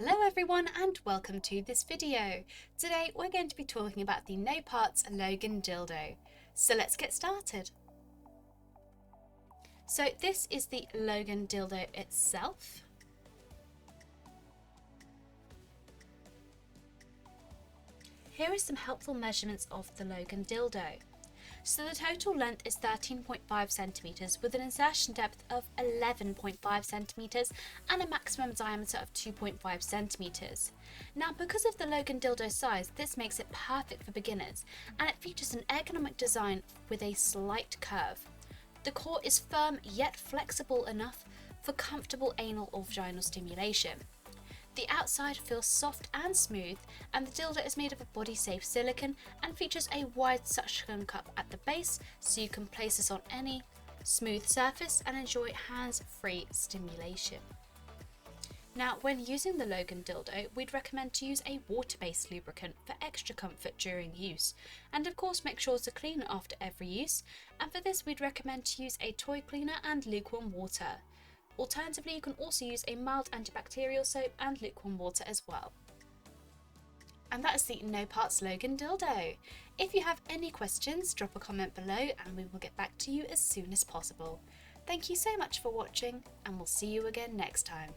Hello everyone and welcome to this video. Today we're going to be talking about the No Parts Logan dildo. So let's get started. So this is the Logan dildo itself. Here are some helpful measurements of the Logan dildo. So the total length is 13.5 centimeters with an insertion depth of 11.5 centimeters and a maximum diameter of 2.5 centimeters. Now, because of the Logan dildo size, this makes it perfect for beginners, and it features an ergonomic design with a slight curve. The core is firm yet flexible enough for comfortable anal or vaginal stimulation. The outside feels soft and smooth, and the dildo is made of a body-safe silicone and features a wide suction cup at the base, so you can place this on any smooth surface and enjoy hands-free stimulation. Now, when using the Logan dildo, we'd recommend to use a water-based lubricant for extra comfort during use, and of course make sure to clean it after every use, and for this we'd recommend to use a toy cleaner and lukewarm water. Alternatively, you can also use a mild antibacterial soap and lukewarm water as well. And that is the No Parts Logan dildo. If you have any questions, drop a comment below and we will get back to you as soon as possible. Thank you so much for watching, and we'll see you again next time.